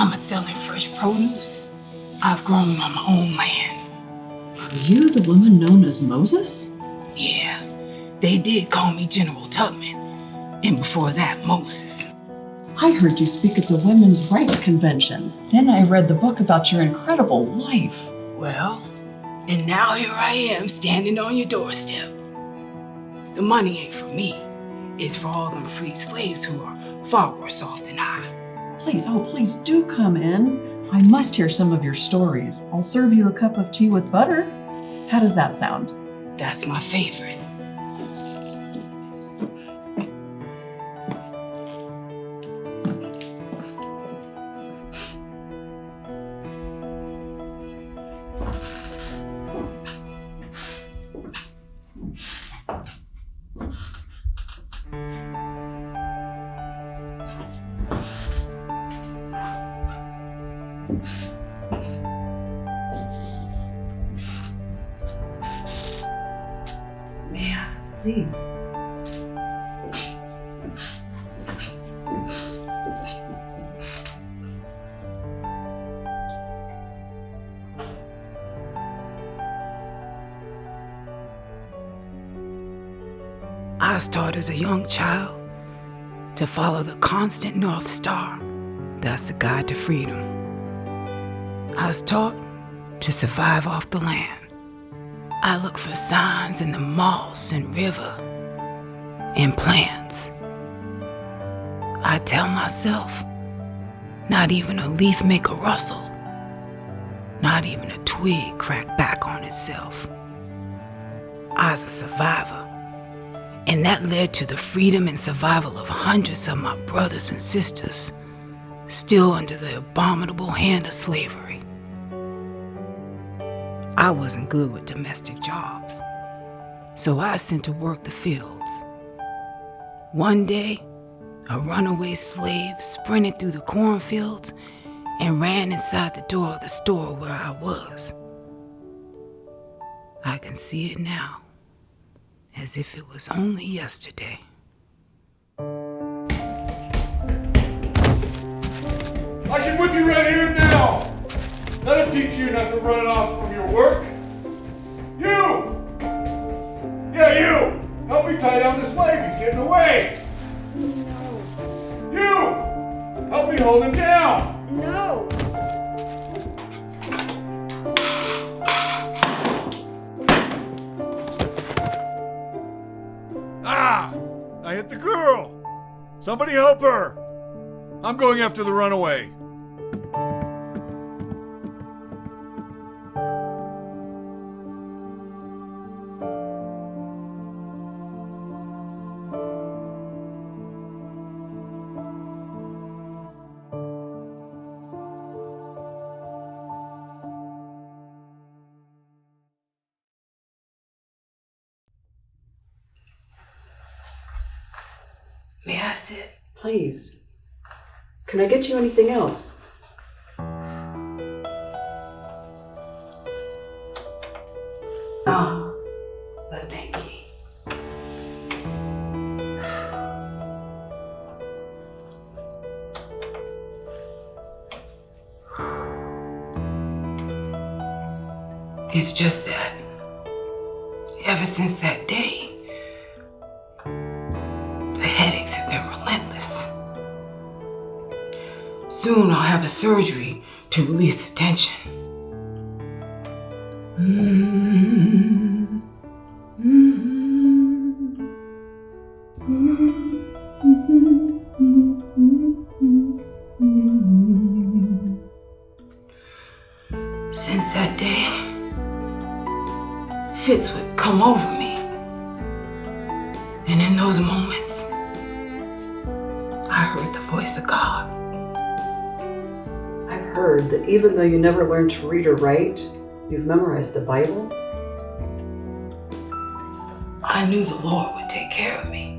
I'm selling fresh produce I've grown on my own land. Are you the woman known as Moses? Yeah, they did call me General Tubman, and before that, Moses. I heard you speak at the Women's Rights Convention. Then I read the book about your incredible life. Well, and now here I am standing on your doorstep. The money ain't for me. It's for all them freed slaves who are far worse off than I. Please do come in. I must hear some of your stories. I'll serve you a cup of tea with butter. How does that sound? That's my favorite. May I, please? I started as a young child to follow the constant North Star. That's the guide to freedom. I was taught to survive off the land. I look for signs in the moss and river and plants. I tell myself, not even a leaf make a rustle, not even a twig crack back on itself. I was a survivor, and that led to the freedom and survival of hundreds of my brothers and sisters, still under the abominable hand of slavery. I wasn't good with domestic jobs, so I was sent to work the fields. One day, a runaway slave sprinted through the cornfields and ran inside the door of the store where I was. I can see it now, as if it was only yesterday. I should whip you right here now. That'll teach you not to run off from your work. You! Yeah, you! Help me tie down the slave. He's getting away. No. You! Help me hold him down. No. Ah! I hit the girl. Somebody help her. I'm going after the runaway. May I sit? Please. Can I get you anything else? Oh, but thank you. It's just that ever since that day, the headaches have been relentless. Soon I'll have a surgery to release the tension. Since that day, fits would come over me. And in those moments, I heard the voice of God. I've heard that even though you never learned to read or write, you've memorized the Bible. I knew the Lord would take care of me.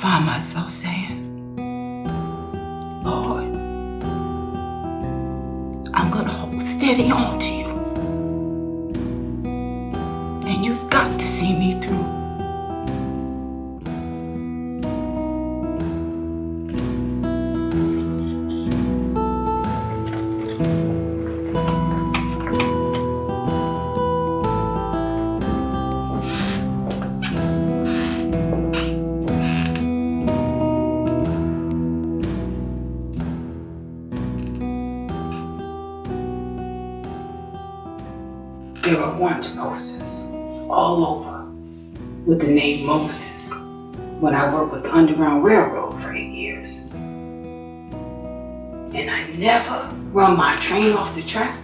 find myself saying, Lord, I'm gonna hold steady on to you. And you've got to see me through. There were once posters all over with the name Moses when I worked with the Underground Railroad for 8 years. And I never run my train off the track,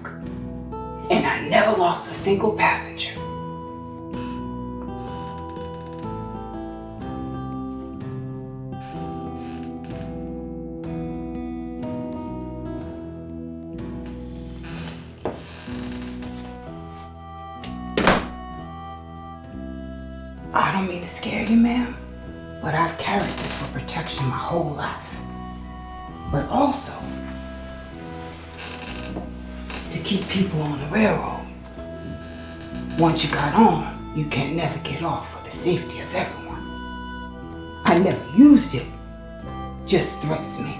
and I never lost a single passenger. I don't mean to scare you, ma'am, but I've carried this for protection my whole life. But also to keep people on the railroad. Once you got on, you can never get off for the safety of everyone. I never used it, just threats mainly.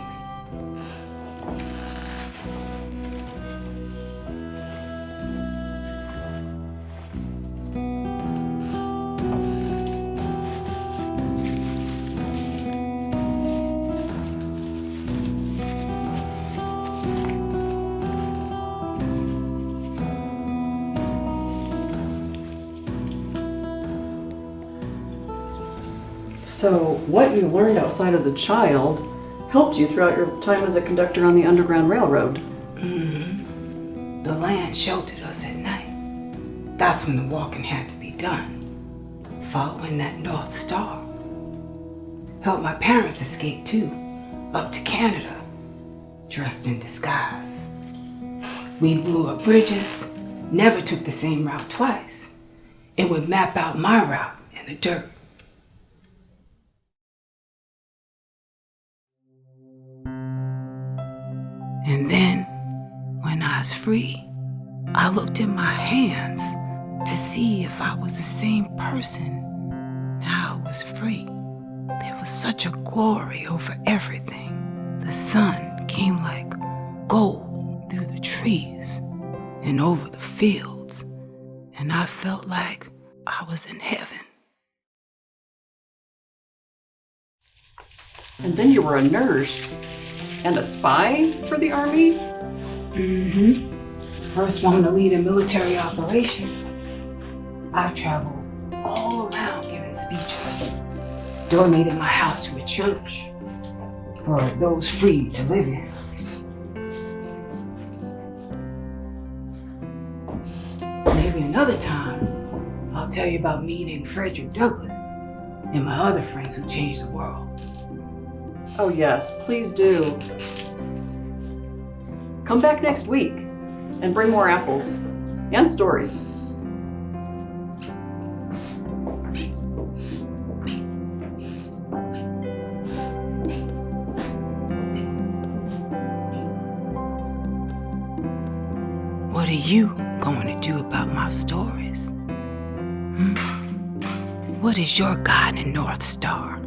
So, what you learned outside as a child helped you throughout your time as a conductor on the Underground Railroad. Mm-hmm. The land sheltered us at night. That's when the walking had to be done. Following that North Star. Helped my parents escape too, up to Canada, dressed in disguise. We blew up bridges, never took the same route twice. It would map out my route in the dirt. And then, when I was free, I looked at my hands to see if I was the same person now I was free. There was such a glory over everything. The sun came like gold through the trees and over the fields, and I felt like I was in heaven. And then you were a nurse and a spy for the Army? Mm-hmm. First one to lead a military operation. I've traveled all around giving speeches. Donated my house to a church for those free to live in. Maybe another time, I'll tell you about meeting Frederick Douglass and my other friends who changed the world. Oh yes, please do. Come back next week and bring more apples and stories. What are you going to do about my stories? What is your guiding North Star?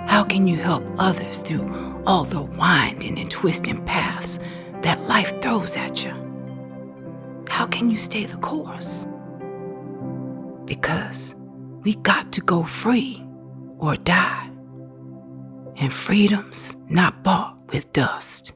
How can you help others through all the winding and twisting paths that life throws at you? How can you stay the course? Because we got to go free or die. And freedom's not bought with dust.